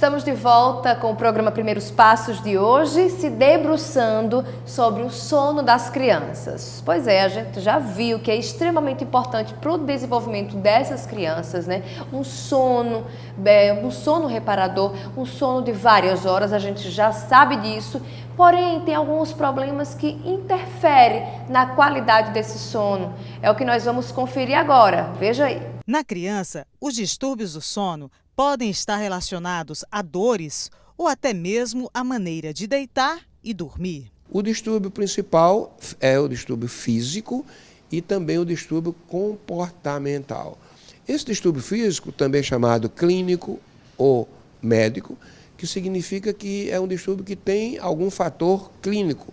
Estamos de volta com o programa Primeiros Passos de hoje, se debruçando sobre o sono das crianças. Pois é, a gente já viu que é extremamente importante para o desenvolvimento dessas crianças, né? Um sono reparador, um sono de várias horas, a gente já sabe disso. Porém, tem alguns problemas que interferem na qualidade desse sono. É o que nós vamos conferir agora. Veja aí. Na criança, os distúrbios do sono podem estar relacionados a dores ou até mesmo a maneira de deitar e dormir. O distúrbio principal é o distúrbio físico e também o distúrbio comportamental. Esse distúrbio físico, também chamado clínico ou médico, que significa que é um distúrbio que tem algum fator clínico,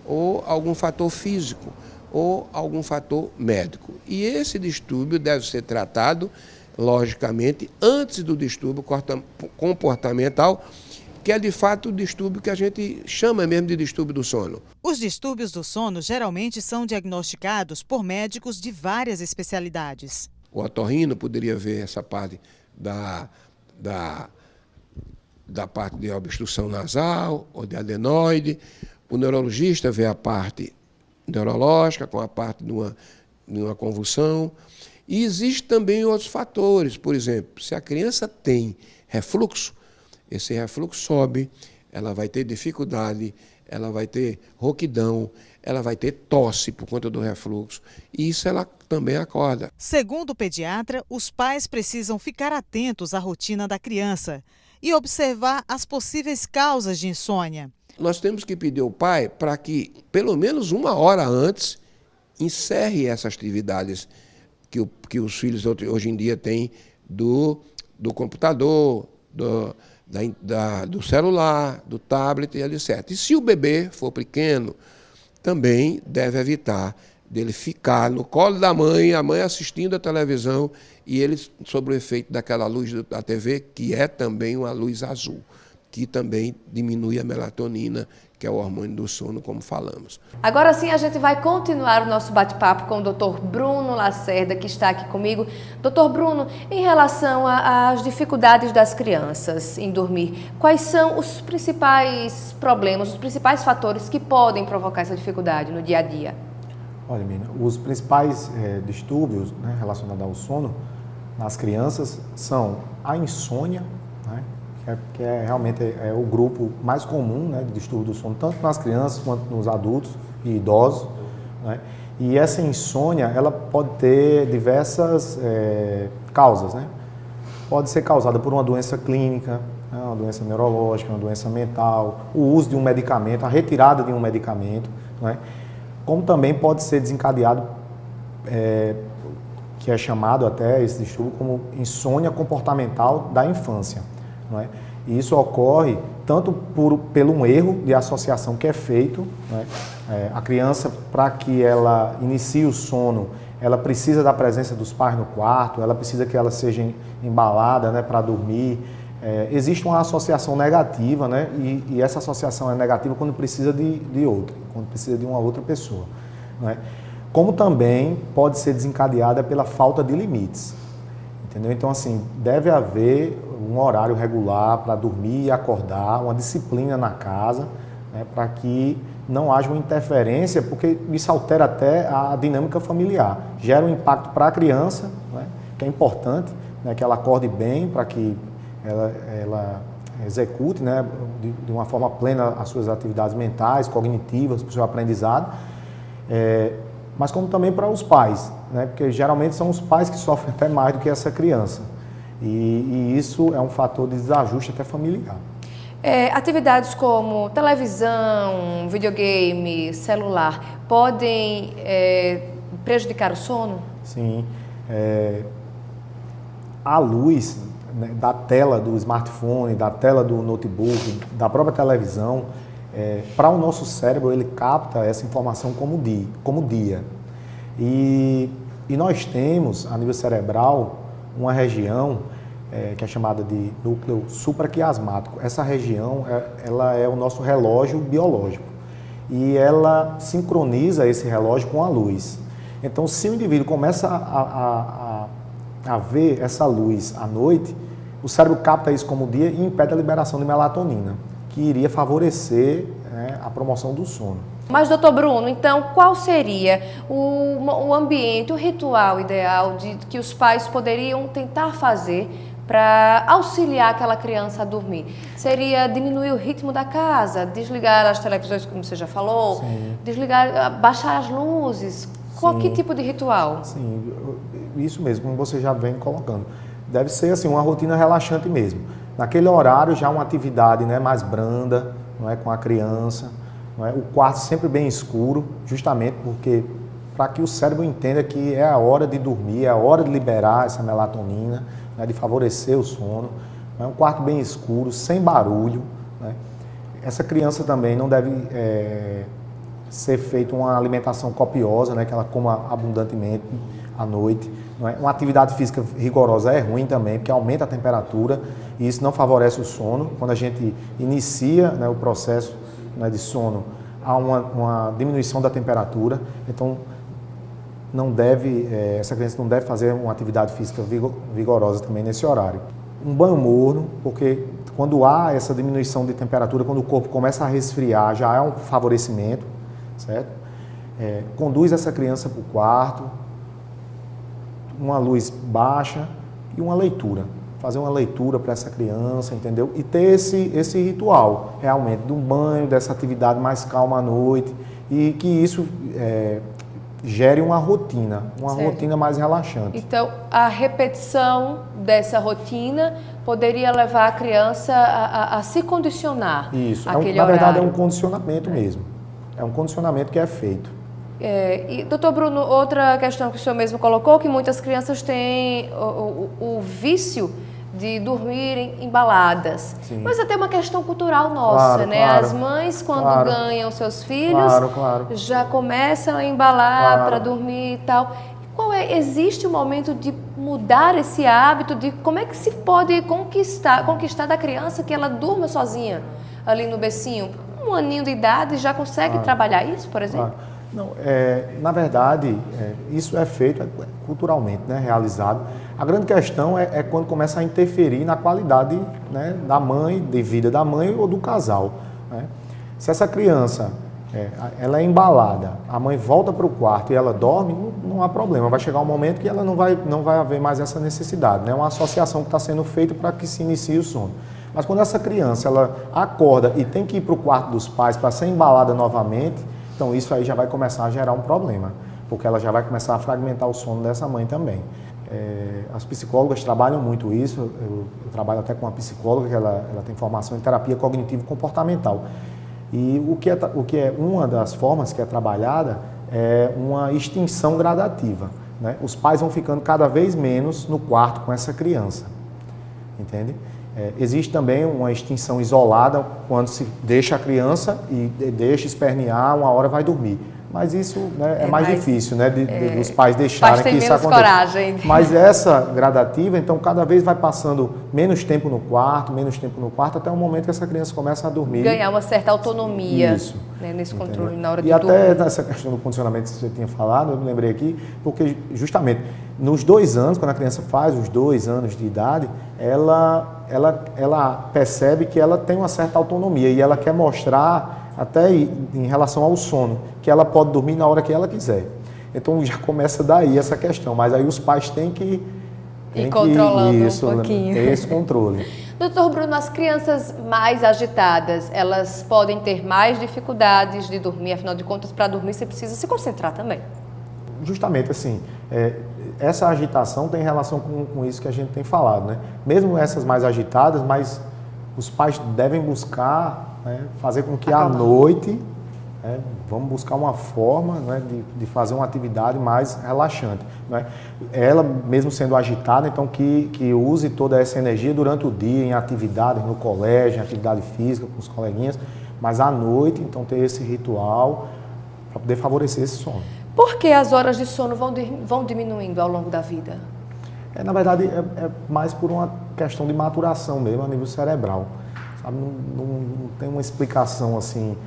ou algum fator físico, ou algum fator médico. E esse distúrbio deve ser tratado, logicamente, antes do distúrbio comportamental, que é de fato o distúrbio que a gente chama mesmo de distúrbio do sono. Os distúrbios do sono geralmente são diagnosticados por médicos de várias especialidades. O otorrino poderia ver essa parte da parte de obstrução nasal ou de adenoide. O neurologista vê a parte neurológica com a parte de uma convulsão. E existem também outros fatores. Por exemplo, se a criança tem refluxo, esse refluxo sobe, ela vai ter dificuldade, ela vai ter rouquidão, ela vai ter tosse por conta do refluxo. E isso ela também acorda. Segundo o pediatra, os pais precisam ficar atentos à rotina da criança e observar as possíveis causas de insônia. Nós temos que pedir ao pai para que, pelo menos 1 hora antes, encerre essas atividades que os filhos hoje em dia têm do computador, do celular, do tablet e etc. E se o bebê for pequeno, também deve evitar dele ficar no colo da mãe, a mãe assistindo a televisão e ele sob o efeito daquela luz da TV, que é também uma luz azul, que também diminui a melatonina, que é o hormônio do sono, como falamos. Agora sim, a gente vai continuar o nosso bate-papo com o Dr. Bruno Lacerda, que está aqui comigo. Dr. Bruno, em relação às dificuldades das crianças em dormir, quais são os principais problemas, os principais fatores que podem provocar essa dificuldade no dia a dia? Olha, Mina, os principais distúrbios, né, relacionados ao sono nas crianças são a insônia, né, que realmente é o grupo mais comum, né, de distúrbio do sono, tanto nas crianças quanto nos adultos e idosos, né? E essa insônia, ela pode ter diversas causas, né? Pode ser causada por uma doença clínica, né, uma doença neurológica, uma doença mental, o uso de um medicamento, a retirada de um medicamento, né? Como também pode ser desencadeado, que é chamado até esse distúrbio como insônia comportamental da infância. Não é? E isso ocorre tanto pelo um erro de associação que é feito, não é? A criança, para que ela inicie o sono, ela precisa da presença dos pais no quarto, ela precisa que ela seja embalada, né, para dormir. Existe uma associação negativa, né, e essa associação é negativa quando precisa de outra, quando precisa de uma outra pessoa. Não é? Como também pode ser desencadeada pela falta de limites. Entendeu? Então, assim, deve haver um horário regular para dormir e acordar, uma disciplina na casa, né, para que não haja uma interferência, porque isso altera até a dinâmica familiar. Gera um impacto para a criança, né, que é importante, né, que ela acorde bem, para que ela execute, né, de uma forma plena as suas atividades mentais, cognitivas, para o seu aprendizado, mas como também para os pais, né, porque geralmente são os pais que sofrem até mais do que essa criança. E isso é um fator de desajuste até familiar. Atividades como televisão, videogame, celular, podem prejudicar o sono? Sim. A luz, né, da tela do smartphone, da tela do notebook, da própria televisão, para o nosso cérebro, ele capta essa informação como dia. E nós temos, a nível cerebral, uma região que é chamada de núcleo supraquiasmático. Essa região, ela é o nosso relógio biológico e ela sincroniza esse relógio com a luz. Então, se o indivíduo começa a ver essa luz à noite, o cérebro capta isso como dia e impede a liberação de melatonina, que iria favorecer, né, a promoção do sono. Mas, doutor Bruno, então qual seria o ambiente, o ritual ideal que os pais poderiam tentar fazer para auxiliar aquela criança a dormir? Seria diminuir o ritmo da casa, desligar as televisões, como você já falou, Sim. desligar, baixar as luzes? Qual que Sim. tipo de ritual? Sim, isso mesmo, como você já vem colocando. Deve ser assim, uma rotina relaxante mesmo. Naquele horário já uma atividade, né, mais branda, não é, com a criança, não é? O quarto sempre bem escuro, justamente porque para que o cérebro entenda que é a hora de dormir, é a hora de liberar essa melatonina, né, de favorecer o sono. Não é? Um quarto bem escuro, sem barulho. Né? Essa criança também não deve ser feita uma alimentação copiosa, né, que ela coma abundantemente à noite. Não é? Uma atividade física rigorosa é ruim também, porque aumenta a temperatura e isso não favorece o sono. Quando a gente inicia, né, o processo, né, de sono, há uma diminuição da temperatura, então essa criança não deve fazer uma atividade física vigorosa também nesse horário. Um banho morno, porque quando há essa diminuição de temperatura, quando o corpo começa a resfriar, já há um favorecimento, certo? Conduz essa criança para o quarto, uma luz baixa e uma leitura. Fazer uma leitura para essa criança, entendeu? E ter esse ritual, realmente, de um banho, dessa atividade mais calma à noite, e que isso gere uma rotina mais relaxante. Então, a repetição dessa rotina poderia levar a criança a se condicionar. Isso, àquele na verdade horário. é um condicionamento mesmo. É um condicionamento que é feito. E, doutor Bruno, outra questão que o senhor mesmo colocou, que muitas crianças têm o vício de dormirem em baladas. Sim. Mas até uma questão cultural nossa, Claro, né? claro. As mães, quando Claro. ganham seus filhos, Claro. já começam a embalar Claro. para dormir e tal. Existe um momento de mudar esse hábito, de como é que se pode conquistar da criança que ela durma sozinha ali no bercinho? Um aninho de idade já consegue trabalhar isso, por exemplo? Claro. Não, na verdade, isso é feito culturalmente, né, realizado. A grande questão é quando começa a interferir na qualidade, né, da mãe, de vida da mãe ou do casal. Né? Se essa criança ela é embalada, a mãe volta para o quarto e ela dorme, não há problema. Vai chegar um momento que ela não vai haver mais essa necessidade. É uma associação que está sendo feita para que se inicie o sono. Mas quando essa criança ela acorda e tem que ir para o quarto dos pais para ser embalada novamente, então isso aí já vai começar a gerar um problema, porque ela já vai começar a fragmentar o sono dessa mãe também. As psicólogas trabalham muito isso, eu trabalho até com uma psicóloga que ela tem formação em terapia cognitivo-comportamental. E o que é uma das formas que é trabalhada é uma extinção gradativa. Né? Os pais vão ficando cada vez menos no quarto com essa criança, entende? Existe também uma extinção isolada, quando se deixa a criança e deixa espernear, uma hora vai dormir. Mas isso, né, é mais difícil, né, dos pais deixarem que isso aconteça. Coragem. Mas essa gradativa, então, cada vez vai passando menos tempo no quarto, até o momento que essa criança começa a dormir. Ganhar uma certa autonomia, Isso, né, nesse entendeu? controle na hora de E dormir. até nessa questão do condicionamento que você tinha falado, eu me lembrei aqui, porque justamente nos 2 anos, quando a criança faz os 2 anos de idade, ela percebe que ela tem uma certa autonomia e ela quer mostrar, até em relação ao sono, que ela pode dormir na hora que ela quiser. Então já começa daí essa questão, mas aí os pais têm que ir controlando isso, um pouquinho. ter esse controle. Doutor Bruno, as crianças mais agitadas, elas podem ter mais dificuldades de dormir, afinal de contas, para dormir você precisa se concentrar também. Justamente assim, essa agitação tem relação com isso que a gente tem falado, né? Mesmo essas mais agitadas, mas os pais devem buscar, né, fazer com que à noite, vamos buscar uma forma, né, de fazer uma atividade mais relaxante. Né? Ela, mesmo sendo agitada, então que use toda essa energia durante o dia, em atividades no colégio, em atividade física com os coleguinhas, mas à noite, então ter esse ritual para poder favorecer esse sono. Por que as horas de sono vão diminuindo ao longo da vida? Na verdade, é mais por uma questão de maturação mesmo, a nível cerebral. Sabe? Não tem uma explicação assim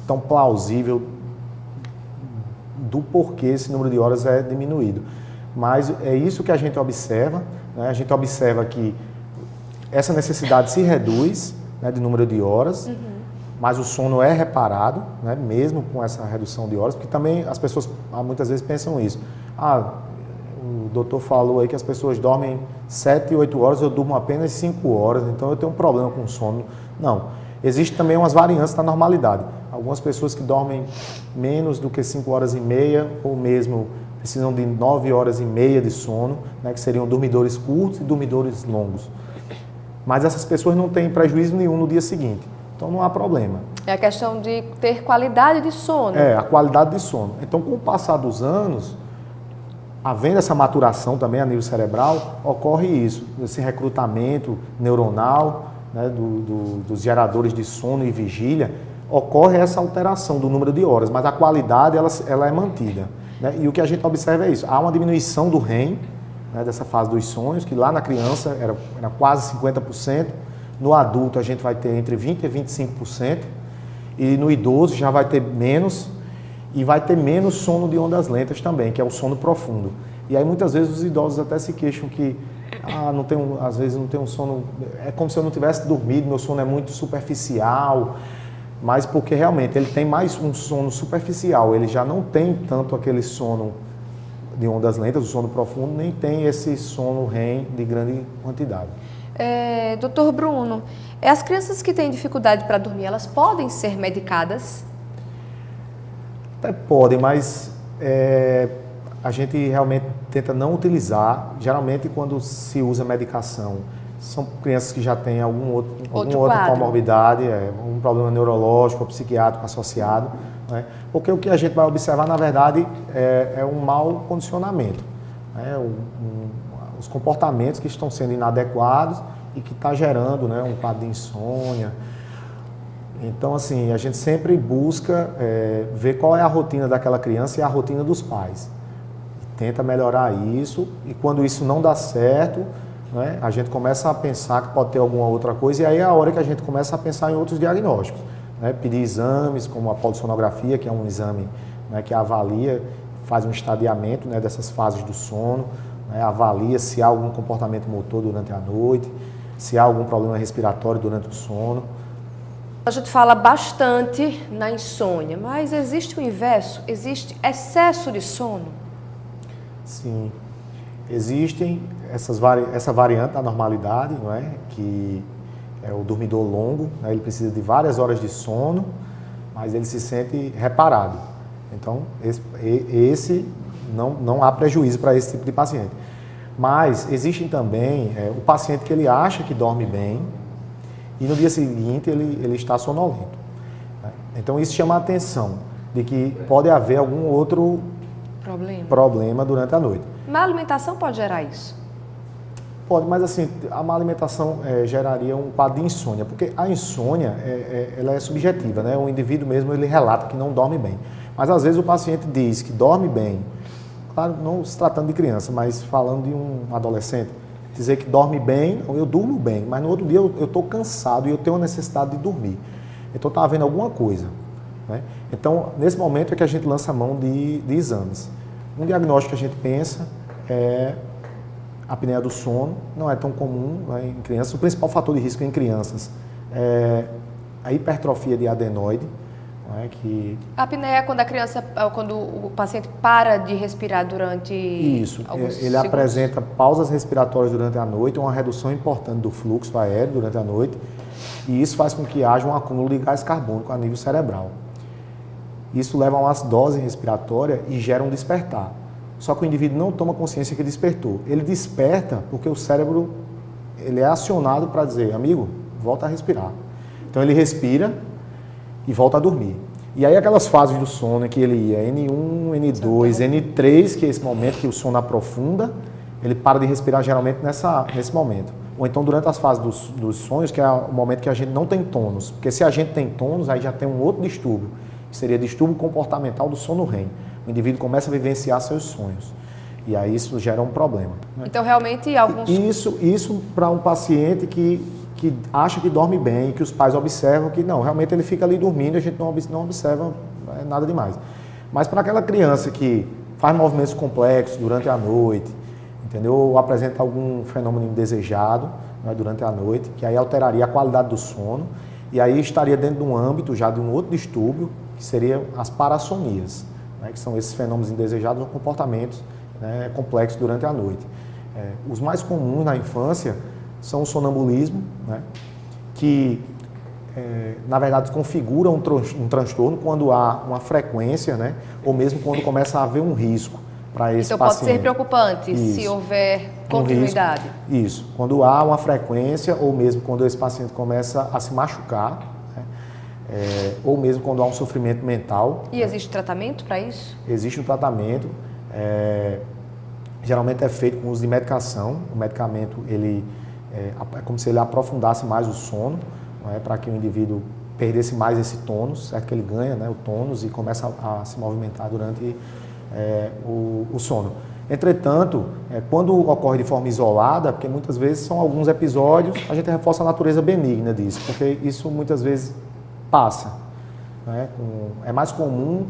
tão plausível do porquê esse número de horas é diminuído. Mas é isso que a gente observa, né? A gente observa que essa necessidade se reduz, né, de número de horas, mas o sono é reparado, né, mesmo com essa redução de horas, porque também as pessoas muitas vezes pensam isso. O doutor falou aí que as pessoas dormem 7, 8 horas, eu durmo apenas 5 horas, então eu tenho um problema com o sono. Não, existem também umas variâncias da normalidade. Algumas pessoas que dormem menos do que 5 horas e meia, ou mesmo precisam de 9 horas e meia de sono, né, que seriam dormidores curtos e dormidores longos. Mas essas pessoas não têm prejuízo nenhum no dia seguinte, então não há problema. É a questão de ter qualidade de sono. É, a qualidade de sono. Então, com o passar dos anos, havendo essa maturação também a nível cerebral, ocorre isso, esse recrutamento neuronal, né, dos geradores de sono e vigília, ocorre essa alteração do número de horas, mas a qualidade ela é mantida, né? E o que a gente observa é isso, há uma diminuição do REM, né, dessa fase dos sonhos, que lá na criança era quase 50%, no adulto a gente vai ter entre 20% e 25%, e no idoso já vai ter menos, e vai ter menos sono de ondas lentas também, que é o sono profundo. E aí muitas vezes os idosos até se queixam que às vezes não tem um sono, é como se eu não tivesse dormido, meu sono é muito superficial, mas porque realmente ele tem mais um sono superficial, ele já não tem tanto aquele sono de ondas lentas, o sono profundo, nem tem esse sono REM de grande quantidade. Doutor Bruno, as crianças que têm dificuldade para dormir, elas podem ser medicadas? Até podem, mas a gente realmente tenta não utilizar. Geralmente, quando se usa medicação, são crianças que já têm alguma outra comorbidade, um problema neurológico ou psiquiátrico associado, né? Porque o que a gente vai observar, na verdade, é um mau condicionamento, né? Os comportamentos que estão sendo inadequados e que está gerando, né, um quadro de insônia. Então, assim, a gente sempre busca ver qual é a rotina daquela criança e a rotina dos pais. Tenta melhorar isso, e quando isso não dá certo, né, a gente começa a pensar que pode ter alguma outra coisa, e aí é a hora que a gente começa a pensar em outros diagnósticos, né? Pedir exames, como a polissonografia, que é um exame, né, que avalia, faz um estadiamento, né, dessas fases do sono, né, avalia se há algum comportamento motor durante a noite, se há algum problema respiratório durante o sono. A gente fala bastante na insônia, mas existe o inverso? Existe excesso de sono? Sim, existem essa variante da normalidade, não é? Que é o dormidor longo, né? Ele precisa de várias horas de sono, mas ele se sente reparado. Então, esse não há prejuízo para esse tipo de paciente. Mas existem também o paciente que ele acha que dorme bem e no dia seguinte ele está sonolento, né? Então, isso chama a atenção de que pode haver algum outro problema durante a noite. Má alimentação pode gerar isso? Pode, mas assim, a má alimentação geraria um quadro de insônia, porque a insônia ela é subjetiva, né? O indivíduo mesmo ele relata que não dorme bem, mas às vezes o paciente diz que dorme bem, claro, não se tratando de criança, mas falando de um adolescente, dizer que dorme bem, eu durmo bem, mas no outro dia eu estou cansado e eu tenho a necessidade de dormir, então está havendo alguma coisa, né? Então, nesse momento é que a gente lança a mão de exames. Um diagnóstico que a gente pensa é a apneia do sono, não é tão comum, né, em crianças. O principal fator de risco em crianças é a hipertrofia de adenoide. Né, que... A apneia é quando o paciente para de respirar durante alguns ele segundos. apresenta pausas respiratórias durante a noite, uma redução importante do fluxo aéreo durante a noite, e isso faz com que haja um acúmulo de gás carbônico a nível cerebral. Isso leva a uma acidose respiratória e gera um despertar. Só que o indivíduo não toma consciência que despertou. Ele desperta porque o cérebro ele é acionado para dizer, amigo, volta a respirar. Então ele respira e volta a dormir. E aí aquelas fases do sono em que ele ia N1, N2, N3, que é esse momento que o sono aprofunda, ele para de respirar geralmente nesse momento. Ou então durante as fases dos sonhos, que é o momento que a gente não tem tônus. Porque se a gente tem tônus, aí já tem um outro distúrbio, que seria distúrbio comportamental do sono REM. O indivíduo começa a vivenciar seus sonhos. E aí isso gera um problema, né? Então, realmente, alguns... Isso para um paciente que acha que dorme bem, que os pais observam que, não, realmente ele fica ali dormindo e a gente não observa nada demais. Mas para aquela criança que faz movimentos complexos durante a noite, entendeu? Ou apresenta algum fenômeno indesejado, né, durante a noite, que aí alteraria a qualidade do sono, e aí estaria dentro de um âmbito já de um outro distúrbio, que seriam as parassonias, né, que são esses fenômenos indesejados ou comportamentos, né, complexos durante a noite. Os mais comuns na infância são o sonambulismo, né, que na verdade configura um transtorno quando há uma frequência, né, ou mesmo quando começa a haver um risco para esse então paciente. pode ser preocupante se houver continuidade. Isso, quando há uma frequência ou mesmo quando esse paciente começa a se machucar, né, ou mesmo quando há um sofrimento mental. E existe tratamento para isso? Existe um tratamento, geralmente é feito com uso de medicação. O medicamento ele é como se ele aprofundasse mais o sono, para que o indivíduo perdesse mais esse tônus, certo? Que ele ganha, né, o tônus e começa a se movimentar durante o sono. Entretanto, quando ocorre de forma isolada, porque muitas vezes são alguns episódios, a gente reforça a natureza benigna disso, porque isso muitas vezes passa. Né? É mais comum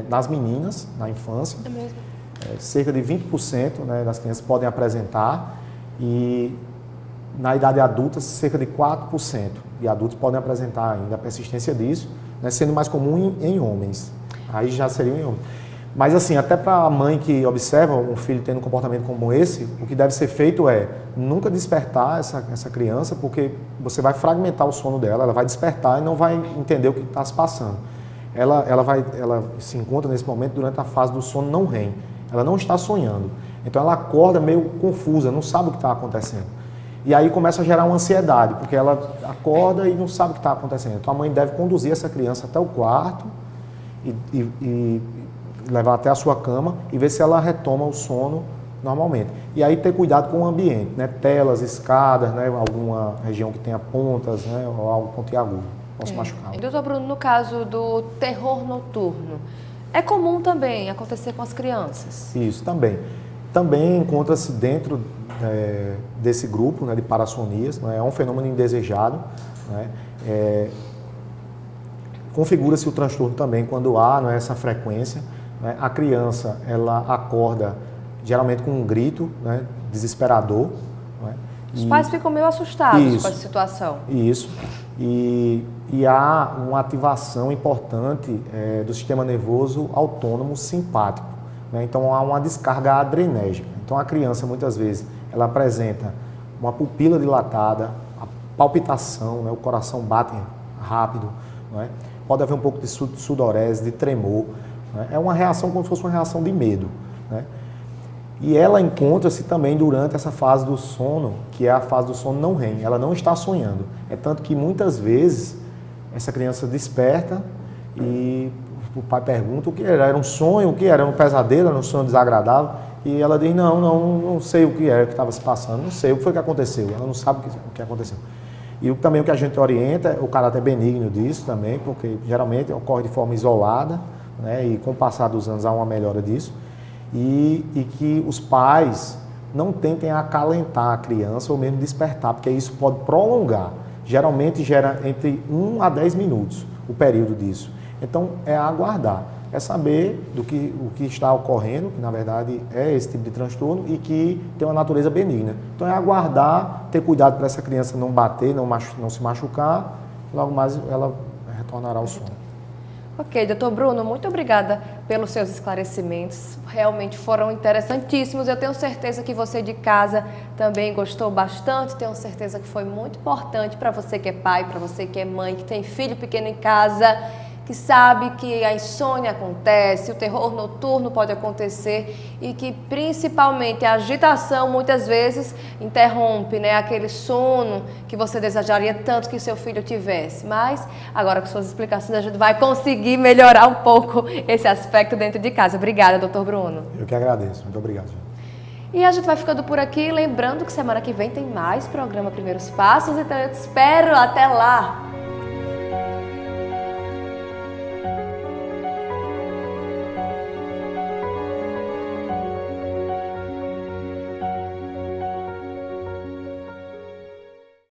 nas meninas, na infância. É mesmo? Cerca de 20%, né, das crianças podem apresentar, e na idade adulta, cerca de 4% de adultos podem apresentar ainda a persistência disso, né, sendo mais comum em homens. Aí já seria em homens. Mas assim, até para a mãe que observa um filho tendo um comportamento como esse, o que deve ser feito é nunca despertar essa criança, porque você vai fragmentar o sono dela, ela vai despertar e não vai entender o que está se passando. Ela se encontra nesse momento durante a fase do sono não REM. Ela não está sonhando. Então ela acorda meio confusa, não sabe o que está acontecendo. E aí começa a gerar uma ansiedade, porque ela acorda e não sabe o que está acontecendo. Então a mãe deve conduzir essa criança até o quarto e levar até a sua cama e ver se ela retoma o sono normalmente. E aí ter cuidado com o ambiente, né? Telas, escadas, né? Alguma região que tenha pontas, né? Ou algo pontiagudo, posso machucar. E doutor Bruno, no caso do terror noturno, é comum também acontecer com as crianças? Isso, também. Também encontra-se dentro desse grupo, né, de parassonias, né? É um fenômeno indesejado, né? Configura-se o transtorno também quando há, né, essa frequência. Né? A criança ela acorda geralmente com um grito, né, desesperador. Né? Os pais ficam meio assustados com essa situação. Isso. E há uma ativação importante do sistema nervoso autônomo simpático. Né? Então há uma descarga adrenérgica. Então a criança muitas vezes ela apresenta uma pupila dilatada, a palpitação, né? O coração bate rápido, né? Pode haver um pouco de sudorese, de tremor. Né? É uma reação como se fosse uma reação de medo. Né? E ela encontra-se também durante essa fase do sono, que é a fase do sono não REM. Ela não está sonhando. É tanto que muitas vezes essa criança desperta e o pai pergunta o que era. Era um sonho? O que era? Era um pesadelo? Era um sonho desagradável? E ela diz, não sei o que era que estava se passando, não sei o que foi que aconteceu. Ela não sabe o que aconteceu. E também o que a gente orienta é o caráter benigno disso também, porque geralmente ocorre de forma isolada, né, e com o passar dos anos há uma melhora disso. E que os pais não tentem acalentar a criança ou mesmo despertar, porque isso pode prolongar. Geralmente gera entre 1 a 10 minutos o período disso. Então é aguardar, é saber o que está ocorrendo, que na verdade é esse tipo de transtorno e que tem uma natureza benigna. Então é aguardar, ter cuidado para essa criança não bater, não se machucar, logo mais ela retornará ao sono. Ok, doutor Bruno, muito obrigada pelos seus esclarecimentos, realmente foram interessantíssimos. Eu tenho certeza que você de casa também gostou bastante, tenho certeza que foi muito importante para você que é pai, para você que é mãe, que tem filho pequeno em casa, que sabe que a insônia acontece, o terror noturno pode acontecer e que principalmente a agitação muitas vezes interrompe, né, aquele sono que você desejaria tanto que seu filho tivesse. Mas agora com suas explicações a gente vai conseguir melhorar um pouco esse aspecto dentro de casa. Obrigada, doutor Bruno. Eu que agradeço. Muito obrigado. E a gente vai ficando por aqui, lembrando que semana que vem tem mais programa Primeiros Passos, então eu te espero até lá.